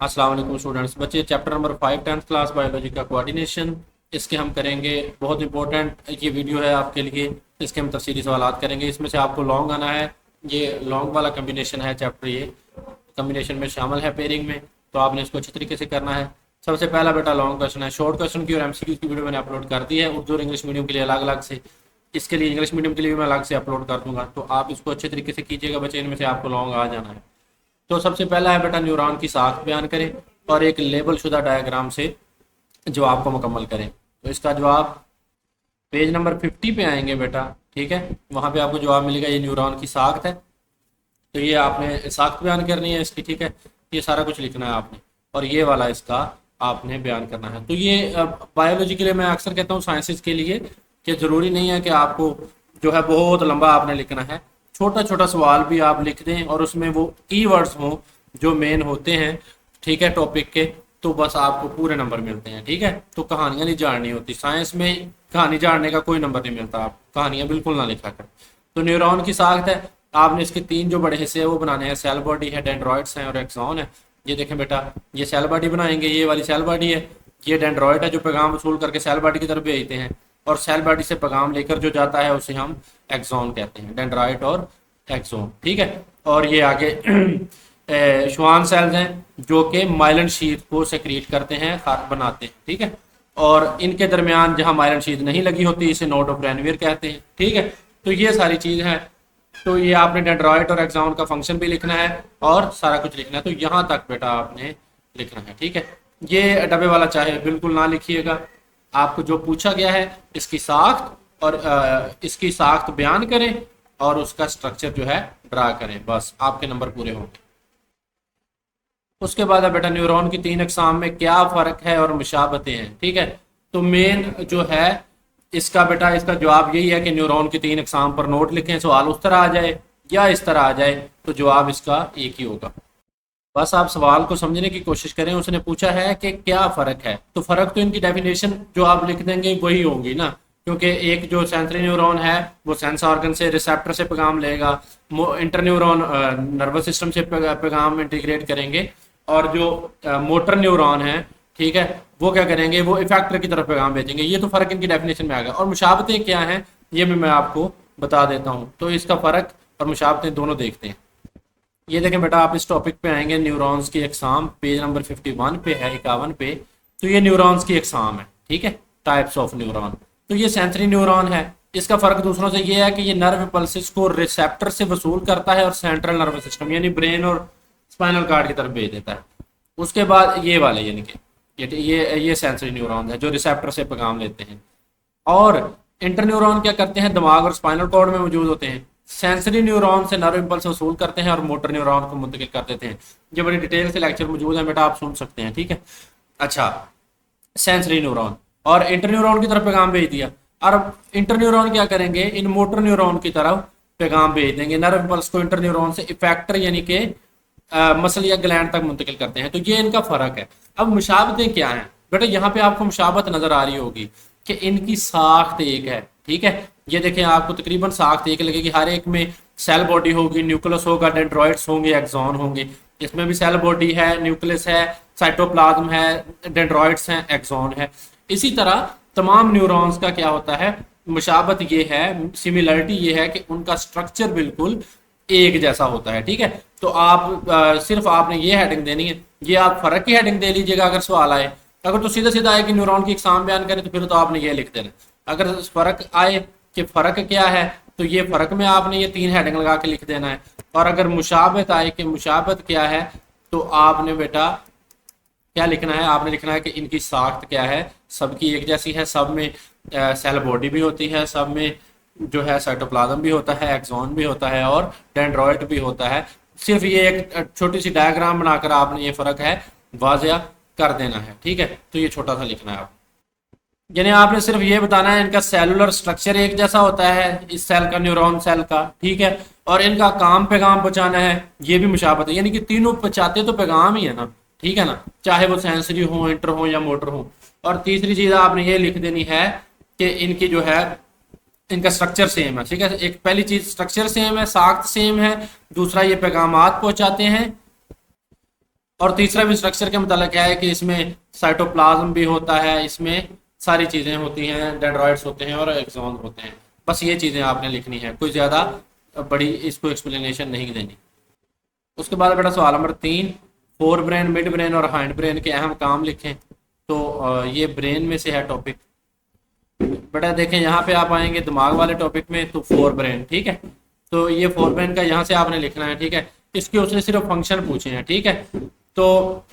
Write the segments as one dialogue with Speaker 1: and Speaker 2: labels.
Speaker 1: अस्सलाम वालेकुम स्टूडेंट्स। बच्चे chapter number 5 10th class biology का कोऑर्डिनेशन, इसके हम करेंगे। बहुत इंपॉर्टेंट ये वीडियो है आपके लिए। इसके हम तफसीली सवालात करेंगे। इसमें से आपको लॉन्ग आना है। ये लॉन्ग वाला कम्बिनेशन है चैप्टर, ये कम्बिनेशन में शामिल है पेयरिंग में, तो आपने इसको अच्छी तरीके से करना है। सबसे पहला बेटा लॉन्ग क्वेश्चन है। शॉर्ट क्वेश्चन की और एमसीक्यू की वीडियो मैंने अपलोड कर दी है उर्दू और इंग्लिश मीडियम के लिए अलग अलग से। इसके लिए इंग्लिश मीडियम के लिए भी मैं अलग से अपलोड कर दूंगा, तो आप इसको अच्छे तरीके से कीजिएगा बच्चे। इनमें से आपको लॉन्ग आ जाना है। तो सबसे पहला है बेटा न्यूरॉन की साख बयान करें और एक लेबल शुदा डायग्राम से जवाब को मुकम्मल करें। तो इसका जवाब पेज नंबर 50 पे आएंगे बेटा, ठीक है। वहाँ पे आपको जवाब मिलेगा। ये न्यूरॉन की साख्त है, तो ये आपने साख्त बयान करनी है इसकी, ठीक है। ये सारा कुछ लिखना है आपने, और ये वाला इसका आपने बयान करना है। तो ये बायोलॉजी के लिए मैं अक्सर कहता हूँ, साइंसेस के लिए, कि ज़रूरी नहीं है कि आपको जो है बहुत लंबा आपने लिखना है। छोटा छोटा सवाल भी आप लिख दें और उसमें वो कीवर्ड्स हों जो मेन होते हैं, ठीक है, टॉपिक के, तो बस आपको पूरे नंबर मिलते हैं, ठीक है। तो कहानियां नहीं जाननी होती साइंस में, कहानी जानने का कोई नंबर नहीं मिलता। आप कहानियां बिल्कुल ना लिखा कर। तो न्यूरॉन की साख्त है। आपने इसके तीन जो बड़े हिस्से हैं वो बनाने हैं। सेल बॉडी है, डेंड्रॉइड्स हैं और एक्सॉन है। ये देखें बेटा, ये सेल बॉडी बनाएंगे। ये वाली सेल बॉडी है, ये डेंड्रॉइड है जो पैगाम वसूल करके सेल बॉडी की तरफ भेजते हैं, और सेल बॉडी से पैगाम लेकर जो जाता है उसे हम एक्सॉन कहते हैं, डेंड्रॉइड और एक्सोन, ठीक है। और ये आगे श्वान सेल्स हैं जो कि माइलन शीथ को सेक्रीट करते हैं, खाद बनाते हैं, ठीक है। और इनके दरमियान जहां माइलन शीथ नहीं लगी होती इसे नोड ऑफ रेनवियर कहते हैं, ठीक है। तो ये सारी चीज़ है। तो ये आपने डेंड्रॉइड और एक्सॉन का फंक्शन भी लिखना है और सारा कुछ लिखना है। तो यहाँ तक बेटा आपने लिखना है, ठीक है। ये डब्बे वाला चाहे बिल्कुल ना लिखिएगा। आपको जो पूछा गया है इसकी साख्त और इसकी साख्त बयान करें और उसका स्ट्रक्चर जो है ड्रा करें, बस आपके नंबर पूरे होंगे। उसके बाद है बेटा न्यूरॉन की तीन अकसाम में क्या फ़र्क है और मुशाबतें हैं, ठीक है। तो मेन जो है इसका बेटा, इसका जवाब यही है कि न्यूरॉन की तीन अकसाम पर नोट लिखें। सवाल उस तरह आ जाए या इस तरह आ जाए तो जवाब इसका एक ही होगा। बस आप सवाल को समझने की कोशिश करें। उसने पूछा है कि क्या फ़र्क है, तो फ़र्क तो इनकी डेफिनेशन जो आप लिख देंगे वही होगी ना, क्योंकि एक जो सेंसरी न्यूरॉन है वो सेंस ऑर्गन से, रिसेप्टर से पैगाम लेगा। इंटर न्यूरॉन नर्वस सिस्टम से पैगाम इंटीग्रेट करेंगे, और जो मोटर न्यूरॉन है, ठीक है, वो क्या करेंगे, वो इफेक्टर की तरफ पैगाम भेजेंगे। ये तो फ़र्क इनकी डेफिनेशन में आ गया। और मुशाबतें क्या हैं ये भी मैं आपको बता देता हूँ। तो इसका फ़र्क और मुशाबतें दोनों देखते हैं। ये देखें बेटा, आप इस टॉपिक पे आएंगे न्यूरॉन्स की एग्जाम, पेज नंबर 51 पे है, 51 पे। तो ये न्यूरॉन्स की एग्जाम है, ठीक है, टाइप्स ऑफ न्यूरॉन। तो ये सेंसरी न्यूरॉन है। इसका फर्क दूसरों से ये है कि ये नर्व पल्सेस को रिसेप्टर से वसूल करता है और सेंट्रल नर्वस सिस्टम यानी ब्रेन और स्पाइनल कार्ड की तरफ भेज देता है। उसके बाद ये वाले यानी कि ये सेंसरी न्यूरॉन है जो रिसेप्टर से पैगाम लेते हैं। और इंटर न्यूरॉन क्या करते हैं, दिमाग और स्पाइनल कॉर्ड में मौजूद होते हैं। सेंसरी न्यूरॉन से नर्व इंपल्स वसूल करते हैं और मोटर न्यूरॉन को मुंतकिल कर देते हैं। ये बड़ी डिटेल से लेक्चर मौजूद है बेटा, आप सुन सकते हैं, ठीक है। अच्छा, सेंसरी न्यूरॉन और इंटर न्यूरॉन की तरफ पैगाम भेज दिया, और इंटर न्यूरॉन क्या करेंगे, इन मोटर न्यूरॉन की तरफ पैगाम भेज देंगे। नर्व इंपल्स को इंटर न्यूरॉन से इफेक्टर यानी कि मसल या ग्लैंड तक मुंतकिल करते हैं। तो ये इनका फर्क है। अब मुशाबतें क्या हैं बेटा, यहाँ पे आपको मुशाबत नजर आ रही होगी कि इनकी साख्त एक है, ठीक है। ये देखें, आपको तकरीबन साख्त एक लगेगी। हर एक में सेल बॉडी होगी, न्यूक्लियस होगा, डेंड्रॉइड्स होंगे, एक्सॉन होंगे। इसमें भी सेल बॉडी है, न्यूक्लियस है, साइटोप्लाज्म है, डेंड्रॉइड्स हैं, एक्सॉन है। इसी तरह तमाम न्यूरॉन्स का क्या होता है, मुशाबत ये है, सिमिलरिटी ये है कि उनका स्ट्रक्चर बिल्कुल एक जैसा होता है, ठीक है। तो आप सिर्फ आपने ये हेडिंग देनी है, ये आप फर्क की हेडिंग दे लीजिएगा अगर सवाल आए। अगर तो सीधा सीधा आए कि न्यूरॉन की एग्जाम बयान करें तो फिर तो आपने ये लिख देना। अगर फर्क आए कि फर्क क्या है, तो ये फर्क में आपने ये तीन हेडिंग लगा के लिख देना है। और अगर मुशाबत आए कि मुशाबत क्या है, तो आपने बेटा क्या लिखना है, आपने लिखना है कि इनकी साख्त क्या है। सबकी एक जैसी है, सब में सेल बॉडी भी होती है, सब में जो है साइटोप्लाज्म भी होता है, एक्सॉन भी होता है और डेंड्रॉइड भी होता है। सिर्फ ये एक छोटी सी डायग्राम बनाकर आपने ये फर्क है वाजिया कर देना है, ठीक है। तो ये छोटा सा लिखना है आप, यानी आपने सिर्फ ये बताना है इनका सेलुलर स्ट्रक्चर एक जैसा होता है, इस सेल का, न्यूरॉन सेल का, ठीक है। और इनका काम पैगाम पहुंचाना है, ये भी मुशाबत है, यानी कि तीनों पहुंचाते तो पैगाम ही है ना, ठीक है ना, चाहे वो सेंसरी हो, इंटर हो या मोटर हो। और तीसरी चीज आपने ये लिख देनी है कि इनकी जो है, इनका स्ट्रक्चर सेम है, ठीक है। एक पहली चीज स्ट्रक्चर सेम है, साख्त सेम है। दूसरा ये पैगामात पहुंचाते हैं और तीसरा भी स्ट्रक्चर के मतलब क्या है कि इसमें साइटोप्लाज्म भी होता है, इसमें सारी चीज़ें होती हैं, डेंड्रॉइड्स होते हैं और एक्सॉन होते हैं। बस ये चीज़ें आपने लिखनी है, कोई ज़्यादा बड़ी इसको एक्सप्लेनेशन नहीं देनी। उसके बाद बेटा सवाल number 3, fore brain, mid brain और हाइंड ब्रेन के अहम काम लिखें। तो ये ब्रेन में से है टॉपिक। बेटा देखें यहाँ पे आप आएंगे दिमाग वाले टॉपिक में, तो फोर ब्रेन, ठीक है। तो ये फोर ब्रेन का यहाँ से आपने लिखना है, ठीक है। इसके उसने सिर्फ फंक्शन पूछे हैं, ठीक है। तो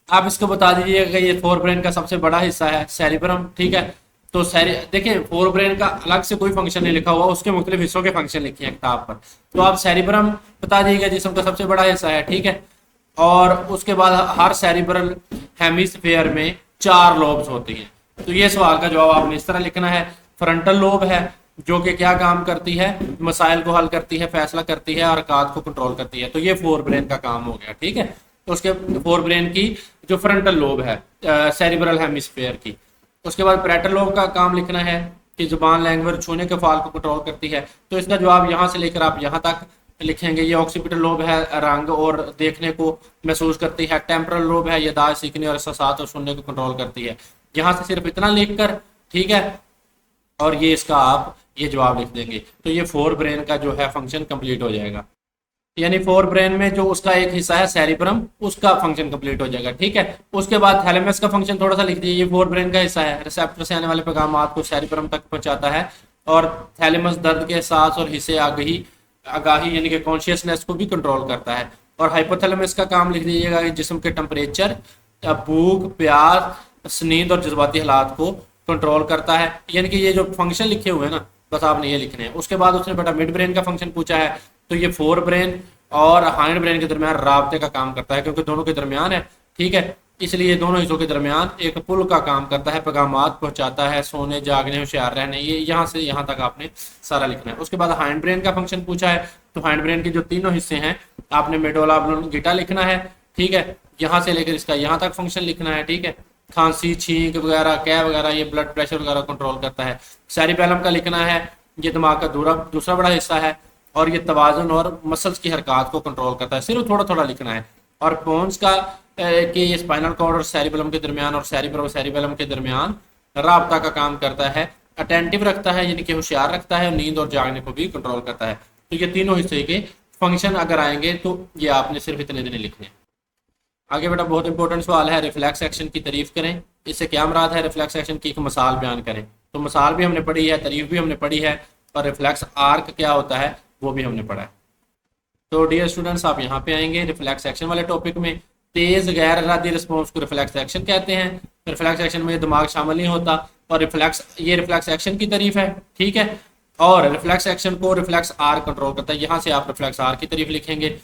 Speaker 1: आप इसको बता दीजिएगा कि ये फोर ब्रेन का सबसे बड़ा हिस्सा है सेरिब्रम, ठीक है। तो देखिए फोर ब्रेन का अलग से कोई फंक्शन नहीं लिखा हुआ, उसके मुख्तलिफ हिस्सों के फंक्शन लिखे हैं किताब पर। तो आप सेरिब्रम बता दीजिएगा जिस्म का सबसे बड़ा हिस्सा है, ठीक है। और उसके बाद हर सेरिब्रल हेमिस्फेयर में 4 लोब्स होती हैं। तो ये सवाल का जवाब आपने इस तरह लिखना है। फ्रंटल लोब है जो कि क्या काम करती है, मसाइल को हल करती है, फैसला करती है, हरकत को कंट्रोल करती है। तो ये फोर ब्रेन का काम हो गया, ठीक है। तो उसके फोर ब्रेन की जो फ्रंटल लोब है सेरिब्रल हेमिस्फेयर की। उसके बाद पैरेटल लोब का काम लिखना है कि जुबान, लैंग्वेज, छूने के फाल को कंट्रोल करती है। तो इसका जवाब यहाँ से लेकर आप यहाँ तक लिखेंगे। ये ऑक्सीपिटल लोब है, रंग और देखने को महसूस करती है। टेम्परल लोब है, याददाश्त, सीखने और एहसास और सुनने को कंट्रोल करती है। यहाँ से सिर्फ इतना लिखकर, ठीक है, और ये इसका आप ये जवाब लिख देंगे। तो ये फोर ब्रेन का जो है फंक्शन कंप्लीट हो जाएगा। यानी फोर ब्रेन में जो उसका एक हिस्सा है सेरिब्रम, उसका फंक्शन कंप्लीट हो जाएगा, ठीक है। उसके बाद थैलेमस का फंक्शन थोड़ा सा लिख दीजिए। ये फोर ब्रेन का हिस्सा है, रिसेप्टर से आने वाले पैगाम को सेरिब्रम तक पहुंचाता है। और थैलेमस दर्द के एहसास और हिस्से आगाही यानी कि कॉन्शियसनेस को भी कंट्रोल करता है। और हाइपोथैलेमस का काम लिख दीजिएगा कि जिस्म के टेम्परेचर, भूख, प्यास, नींद और जज्बाती हालात को कंट्रोल करता है। यानी कि ये जो फंक्शन लिखे हुए हैं ना, बस आपने ये लिखने हैं। उसके बाद उसने बेटा मिड ब्रेन का फंक्शन पूछा है। तो ये फोर ब्रेन और हाइंड ब्रेन के दरमियान राब्ते का काम करता है, क्योंकि दोनों के दरमियान है, ठीक है। इसलिए दोनों हिस्सों के दरमियान एक पुल का काम करता है, पैगामात पहुंचाता है, सोने, जागने, होशियार रहने। ये यहाँ से यहाँ तक आपने सारा लिखना है। उसके बाद हाइंड ब्रेन का फंक्शन पूछा है। तो हाइंड ब्रेन के जो तीनों हिस्से हैं आपने मेडोला ऑब्लोंगेटा लिखना है, ठीक है। यहाँ से लेकर इसका यहाँ तक फंक्शन लिखना है, ठीक है। खांसी, छींक वगैरह, कै वगैरह, ये ब्लड प्रेशर वगैरह कंट्रोल करता है। सेरिबेलम का लिखना है, ये दिमाग का दूसरा बड़ा हिस्सा है और ये तवाज़ुन और मसल्स की हरकत को कंट्रोल करता है। सिर्फ थोड़ा थोड़ा लिखना है। और पोन्स का कि ये स्पाइनल कॉर्ड और सेरिबेलम के दरमियान और सेरिबेलम के दरमियान राब्ता का काम करता है। अटेंटिव रखता है यानी कि होशियार रखता है, नींद और जागने को भी कंट्रोल करता है। तो ये तीनों हिस्से के फंक्शन अगर आएंगे तो ये आपने सिर्फ इतने दिन लिखने हैं। आगे बेटा बहुत इंपॉर्टेंट सवाल है, रिफ्लेक्स एक्शन की तारीफ करें। इससे क्या मुराद है? रिफ्लेक्स एक्शन की एक मिसाल बयान करें। तो मिसाल भी हमने पढ़ी है, तारीफ भी हमने पढ़ी है, और रिफ्लेक्स आर्क क्या होता है वो भी हमने पढ़ा है। तो डियर स्टूडेंट्स आप यहाँ पे आएंगे रिफ्लेक्स एक्शन वाले टॉपिक में। तेज गैर इरादी रिस्पॉन्स को रिफ्लेक्स एक्शन कहते हैं। रिफ्लेक्स एक्शन में दिमाग शामिल नहीं होता, और ये रिफ्लेक्स एक्शन की तारीफ है, ठीक है। और रिफ्लेक्स एक्शन को रिफ्लेक्स आर कंट्रोल करता है। यहाँ से आप रिफ्लेक्स आर की तारीफ लिखेंगे,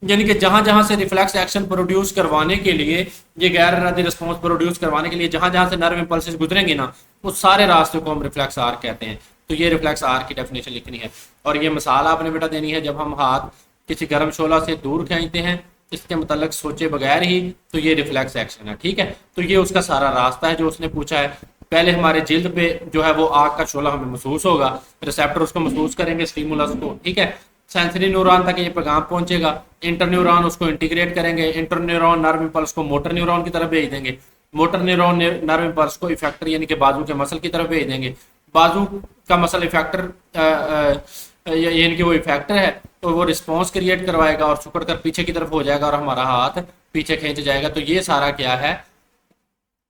Speaker 1: यानी कि जहां जहां से रिफ्लेक्स एक्शन प्रोड्यूस करवाने के लिए, ये गैर इरादी रिस्पॉन्स प्रोड्यूस करवाने के लिए जहां जहां से नर्व इंपल्सेस गुजरेंगे ना, उस सारे रास्ते को हम रिफ्लेक्स आर कहते हैं। तो ये रिफ्लेक्स आर की डेफिनेशन लिखनी है। और ये मिसाल आपने बेटा देनी है, जब हम हाथ किसी गर्म शोला से दूर खींचते हैं इसके मतलब सोचे बगैर ही, तो ये रिफ्लेक्स एक्शन है, ठीक है। तो ये उसका सारा रास्ता है जो उसने पूछा है। पहले हमारे जिल्द पे जो है वो आग का शोला हमें महसूस होगा, रिसेप्टर उसको महसूस करेंगे, स्टिमुलस को, ठीक है। सेंसरी न्यूरॉन तक ये पैगाम पहुंचेगा, इंटर न्यूरॉन उसको इंटीग्रेट करेंगे, इंटर न्यूरॉन नर्व इंपल्स को मोटर न्यूरॉन की तरफ भेज देंगे, मोटर न्यूरॉन नर्व इंपल्स को इफेक्टर यानी कि बाजू के मसल की तरफ भेज देंगे, बाजू का मसल इफेक्टर यानी कि वो इफेक्टर है तो वो रिस्पॉन्स क्रिएट करवाएगा और सुकड़ कर पीछे की तरफ हो जाएगा और हमारा हाथ पीछे खींच जाएगा। तो ये सारा क्या है?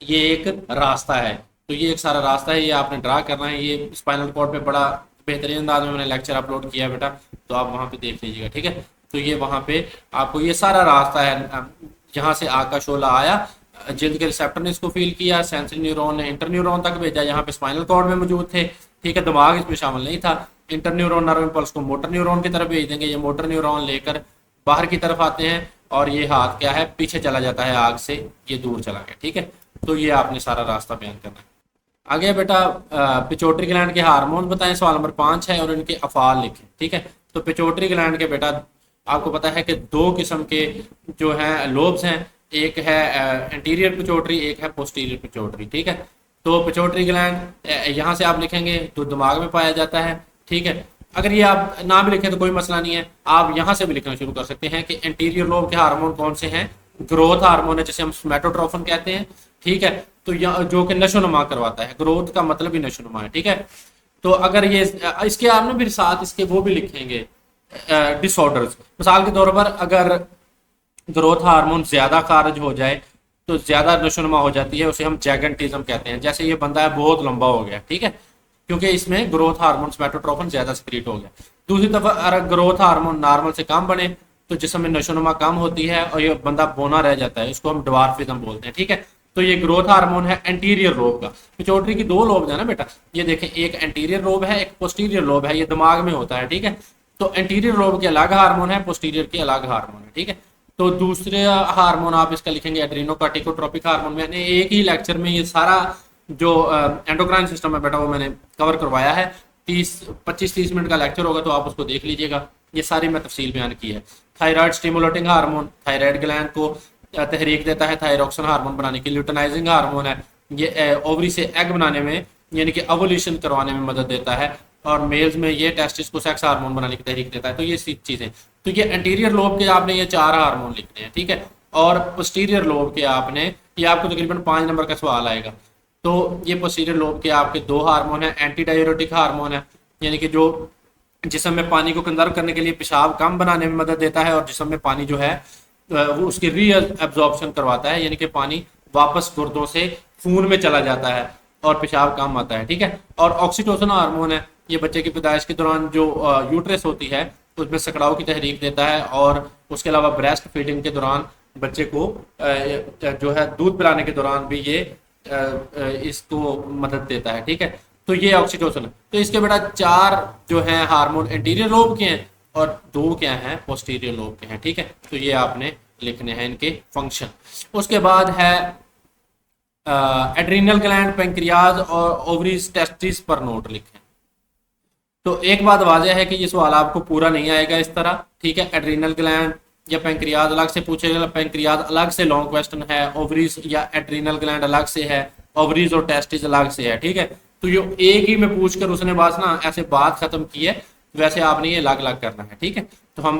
Speaker 1: ये एक रास्ता है। तो ये एक सारा रास्ता है, ये आपने ड्रा करना है। ये स्पाइनल कॉर्ड पे बड़ा बेहतरीन अंदाज में मैंने लेक्चर अपलोड किया है बेटा, तो आप वहाँ पे देख लीजिएगा, ठीक है। तो ये वहाँ पे आपको ये सारा रास्ता है, जहाँ से आग का शोला आया, जिल्द के रिसेप्टर ने इसको फील किया, सेंसरी न्यूरॉन ने इंटर न्यूरॉन तक भेजा, यहाँ पे स्पाइनल कॉर्ड में मौजूद थे, ठीक है। दिमाग इसमें शामिल नहीं था। इंटर न्यूरॉन नर्व इंपल्स को मोटर न्यूरॉन की तरफ भेज देंगे, ये मोटर न्यूरॉन लेकर बाहर की तरफ आते हैं और ये हाथ क्या है, पीछे चला जाता है आग से, ये दूर चला गया, ठीक है। तो ये आपने सारा रास्ता बयान करना है। आगे बेटा पिट्यूटरी ग्लैंड के हार्मोन बताएं, सवाल नंबर 5 है, और इनके अफाल लिखें, ठीक है। तो पिट्यूटरी ग्लैंड के बेटा आपको पता है कि 2 किस्म के जो हैं लोब्स हैं, एक है एंटीरियर पिट्यूटरी, एक है पोस्टीरियर पिट्यूटरी, ठीक है। तो पिट्यूटरी ग्लैंड यहाँ से आप लिखेंगे तो दिमाग में पाया जाता है, ठीक है। अगर ये आप ना भी लिखें तो कोई मसला नहीं है, आप यहाँ से भी लिखना शुरू कर सकते हैं कि एंटीरियर लोब के हार्मोन कौन से हैं, ग्रोथ हार्मोन है जिसे हम सोमैटोट्रोफिन कहते हैं, ठीक है। तो जो कि नशोनुमा करवाता है, ग्रोथ का मतलब ही नशोनुमा है, ठीक है। तो अगर ये इसके आप ना फिर साथ इसके वो भी लिखेंगे डिसऑर्डर्स। मिसाल के तौर पर अगर ग्रोथ हार्मोन ज्यादा खारिज हो जाए तो ज्यादा नशोनुमा हो जाती है, उसे हम जैगेंटिज्म कहते हैं। जैसे ये बंदा है बहुत लंबा हो गया, ठीक है, क्योंकि इसमें ग्रोथ हार्मोन सोमैटोट्रोफिन ज्यादा सिक्रीट हो गया। दूसरी तरफ अगर ग्रोथ हार्मोन नॉर्मल से कम बने तो जिसम में नशोनुमा कम होती है और ये बंदा बोना रह जाता है, इसको हम ड्वार्फिज्म बोलते हैं, ठीक है। तो ये ग्रोथ हार्मोन है एंटीरियर लोब का। पिट्यूटरी की दो लोब है ना बेटा, ये देखें, एक एंटीरियर लोब है, एक पोस्टीरियर लोब है, ये दिमाग में होता है, ठीक है। तो एंटीरियर लोब के अलग हार्मोन है, पोस्टीरियर के अलग हार्मोन है, ठीक है। तो दूसरे हार्मोन आप इसका लिखेंगे एड्रीनोकार्टिकोट्रोपिक हार्मोन। मैंने एक ही लेक्चर में ये सारा जो एंडोक्राइन सिस्टम है बेटा वो मैंने कवर करवाया है। 25-30 मिनट का लेक्चर होगा, तो आप उसको देख लीजिएगा, ये सारी मैं तफसील बयान की है। Thyroid stimulating hormone thyroid gland को तहरीक देता है थायरोक्सिन हार्मोन बनाने की। ल्यूटेनाइजिंग हार्मोन है, ये ओवरी से एग बनाने में यानी कि ओवुलेशन करवाने में मदद देता है। और मेल्स में ये टेस्टिस को सेक्स हार्मोन बनाने की तहरीक देता है। तो ये चीजें, तो ये एंटीरियर लोब के आपने ये 4 हार्मोन लिखने हैं, ठीक है। और पोस्टीरियर लोब के आपने, ये आपको तकरीबन 5 नंबर का सवाल आएगा। तो ये पोस्टीरियर लोब के आपके 2 हार्मोन है। एंटी डायूरेटिक हार्मोन है, यानी कि जो जिसम में पानी को कंजर्व करने के लिए पेशाब कम बनाने में मदद देता है, और जिसम में पानी जो है वो उसकी री एब्जॉर्प्शन करवाता है, यानी कि पानी वापस गुर्दों से खून में चला जाता है और पेशाब कम आता है, ठीक है। और ऑक्सीटोसिन हार्मोन है, ये बच्चे की पैदाइश के दौरान जो यूट्रस होती है उसमें सकड़ाव की तहरीक देता है। और उसके अलावा ब्रेस्ट फीडिंग के दौरान बच्चे को जो है दूध पिलाने के दौरान भी ये इसको मदद देता है, ठीक है। तो ये ऑक्सीटोसिन है। तो इसके बेटा 4 जो है हार्मोन एंटीरियर लोब के हैं और 2 क्या हैं पोस्टीरियर लोब के हैं, ठीक है। तो ये आपने लिखने हैं इनके फंक्शन। उसके बाद है एड्रीनल ग्लैंड, पेंक्रियाज और ओवरीज टेस्टिस पर नोट लिखें। तो एक बात वाजह है कि ये सवाल आपको पूरा नहीं आएगा इस तरह, ठीक है। एड्रीनल ग्लैंड या पेंक्रियाज अलग से पूछेगा, पेंक्रियाज अलग से लॉन्ग क्वेश्चन है, ओवरीज या एड्रीनल ग्लैंड अलग से है, ओवरीज और टेस्टिस अलग से है, ठीक है। तो ये एक ही में पूछकर उसने बस ना ऐसे बात खत्म की है, वैसे आपने ये अलग अलग करना है, ठीक है। तो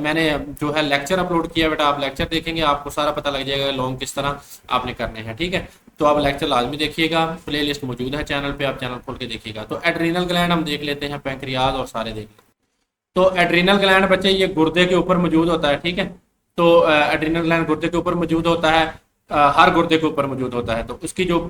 Speaker 1: मैंने जो है लेक्चर अपलोड किया बेटा, आप लेक्चर देखेंगे आपको सारा पता लग जाएगा लॉन्ग किस तरह आपने करने हैं, ठीक है। तो आप लेक्चर लाजमी देखिएगा, प्लेलिस्ट मौजूद है चैनल पे, आप चैनल खोल के देखिएगा। तो एड्रीनल ग्लैंड हम देख लेते हैं, पैंक्रियाज और सारे देख लेते हैं। तो एड्रीनल ग्लैंड बच्चे ये गुर्दे के ऊपर मौजूद होता है, ठीक है। तो एड्रीनल ग्लैंड गुर्दे के ऊपर मौजूद होता है, हर गुर्दे के ऊपर मौजूद होता है। तो उसकी जो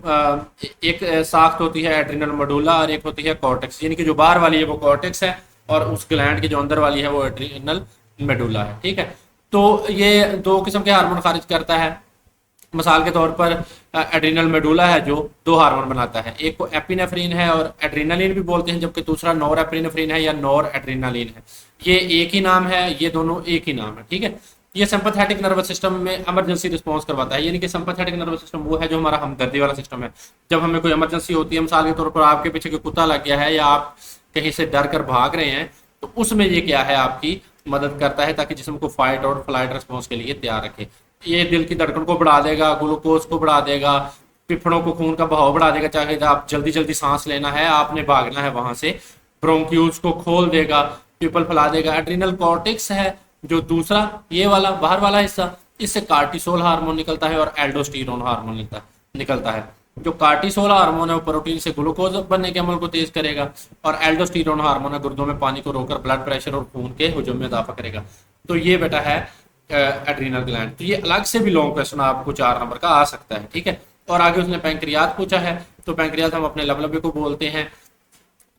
Speaker 1: एक साख्त होती है एड्रीनल मेडुला और एक होती है कॉर्टेक्स, यानी कि जो बाहर वाली है वो कॉर्टेक्स है और उस ग्लैंड की जो अंदर वाली है वो एड्रीनल मेडुला है, ठीक है। तो ये 2 किस्म के हार्मोन खारिज करता है। मिसाल के तौर पर एड्रीनल मेडुला है जो 2 हार्मोन बनाता है, एक को एपिनेफ्रिन है और एड्रीनालिन भी बोलते हैं, जबकि दूसरा नॉर एपिनेफ्रिन है या नॉर एड्रीनालिन है। ये एक ही नाम है, ये दोनों एक ही नाम है, ठीक है। ये सिंपैथेटिक नर्वस सिस्टम में इमरजेंसी रिस्पांस करवाता है, यानी कि सिंपैथेटिक नर्वस सिस्टम वो है जो हमारा हमदर्दी वाला सिस्टम है। जब हमें कोई इमरजेंसी होती है, मिसाल के तौर पर आपके पीछे कोई कुत्ता लग गया है या आप कहीं से डर कर भाग रहे हैं, तो उसमें ये क्या है आपकी मदद करता है ताकि जिस्म को फाइट और फ्लाइट रिस्पांस के लिए तैयार रखे। ये दिल की धड़कन को बढ़ा देगा, ग्लूकोज को बढ़ा देगा, फेफड़ों को खून का बहाव बढ़ा देगा, चाहे आप जल्दी जल्दी सांस लेना है, आपने भागना है वहां से, ब्रोंक्यूल्स को खोल देगा, पीपल फैला देगा। एड्रीनल कॉर्टेक्स है जो दूसरा ये वाला बाहर वाला हिस्सा, इससे कार्टिसोल हार्मोन निकलता है और एल्डोस्टेरोन हार्मोन निकलता है। जो कार्टिसोल हार्मोन है वो प्रोटीन से ग्लूकोज बनने के अमल को तेज करेगा और एल्डोस्टेरोन हार्मोन है गुर्दों में पानी को रोककर ब्लड प्रेशर और खून के हुजूम में इजाफा करेगा। तो ये बेटा है एड्रीनल ग्लैंड। तो ये अलग से भी लॉन्ग क्वेश्चन आपको 4 नंबर का आ सकता है, ठीक है। और आगे उसने पैंक्रियाज पूछा है, तो पैंक्रियाज हम अपने लबलबे को बोलते हैं,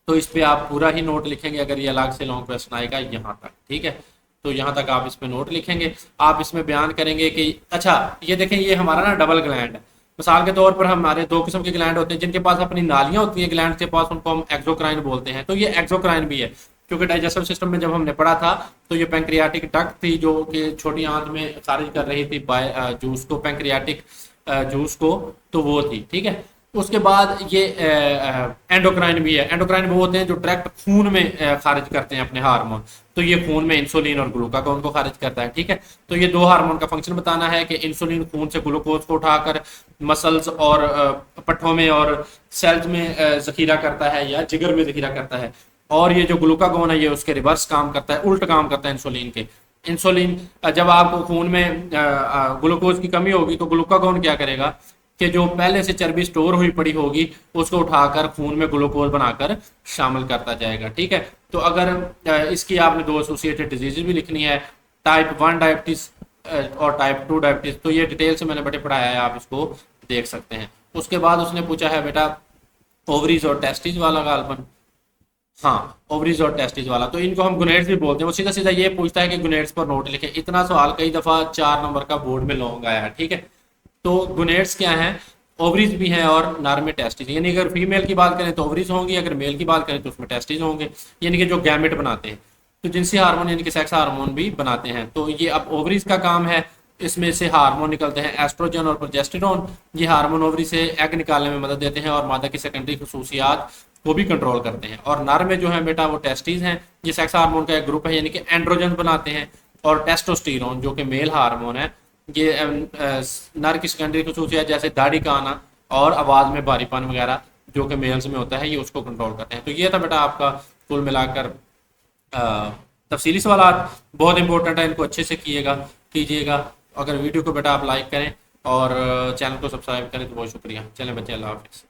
Speaker 1: तो इस पे आप पूरा ही नोट लिखेंगे अगर ये अलग से लॉन्ग क्वेश्चन आएगा यहाँ तक, ठीक है। तो यहाँ तक आप इसमें नोट लिखेंगे, आप इसमें बयान करेंगे कि अच्छा ये देखें ये हमारा ना डबल ग्लैंड है। मिसाल के तौर पर हमारे 2 किस्म के ग्लैंड होते हैं, जिनके पास अपनी नालियां होती हैं ग्लैंड के पास, उनको हम एक्सोक्राइन बोलते हैं। तो ये एक्सोक्राइन भी है, क्योंकि डाइजेस्टिव सिस्टम में जब हमने पढ़ा था तो ये पैंक्रियाटिक डक्ट थी जो कि छोटी आंत में खारिज कर रही थी जूस को, पैंक्रियाटिक जूस को, तो वो थी, ठीक है। उसके बाद ये एंडोक्राइन भी है। एंडोक्राइन वो होते हैं जो डायरेक्ट खून में खारिज करते हैं अपने हार्मोन, तो ये खून में इंसुलिन और ग्लूकागॉन को खारिज करता है, ठीक है। तो ये 2 हार्मोन का फंक्शन बताना है कि इंसुलिन खून से ग्लूकोज को उठाकर मसल्स और पट्ठों में और सेल्स में जखीरा करता है या जिगर में जखीरा करता है, और ये जो ग्लूकागॉन है ये उसके रिवर्स काम करता है, उल्ट काम करता है इंसुलिन के, इंसुलिन, जब आपको खून में ग्लूकोज की कमी होगी तो ग्लूकागॉन क्या करेगा कि जो पहले से चर्बी स्टोर हुई पड़ी होगी उसको उठाकर खून में ग्लूकोज बनाकर शामिल करता जाएगा। ठीक है, तो अगर इसकी आपने 2 एसोसिएटेड डिजीज भी लिखनी है, टाइप 1 डायबिटीज और टाइप 2 डायबिटीज, तो ये डिटेल से मैंने बेटे पढ़ाया है, आप इसको देख सकते हैं। उसके बाद उसने पूछा है बेटा ओवरीज और टेस्टिज वाला गालबन, हाँ ओवरीज और टेस्टिज वाला, तो इनको हम गुनेड्स भी बोलते हैं। वो सीधा सीधा ये पूछता है कि गुनेड्स पर नोट लिखे। इतना सवाल कई दफा 4 नंबर का बोर्ड में लॉन्ग आया है। ठीक है, तो गुनेड्स क्या हैं, ओवरीज भी हैं और नर में टेस्टिज, यानी अगर फीमेल की बात करें तो ओवरीज होंगी, अगर मेल की बात करें तो उसमें टेस्टिज होंगे, यानी कि जो गैमेट बनाते हैं, तो जिनसी हार्मोन यानी कि सेक्स हार्मोन भी बनाते हैं। तो ये अब ओवरीज का काम है, इसमें से हार्मोन निकलते हैं एस्ट्रोजन और प्रोजेस्टेरोन। ये हार्मोन ओवरी से एग निकालने में मदद देते हैं और मादा की सेकेंडरी खसूसियात को भी कंट्रोल करते हैं। और नर में जो है बेटा वो टेस्टिस हैं, ये सेक्स हार्मोन का एक ग्रुप है, यानी कि एंड्रोजन बनाते हैं। और टेस्टोस्टेरोन जो कि मेल हार्मोन है, ये नर की सेकेंडरी खसूसियात जैसे दाढ़ी का आना और आवाज़ में भारीपन वगैरह जो कि मेल्स में होता है, ये उसको कंट्रोल करते हैं। तो ये था बेटा आपका कुल मिलाकर तफसीली सवाल, बहुत इंपॉर्टेंट है, इनको अच्छे से कीजिएगा। अगर वीडियो को बेटा आप लाइक करें और चैनल को सब्सक्राइब करें तो बहुत शुक्रिया। चलें बच्चे, अल्लाह हाफिज़।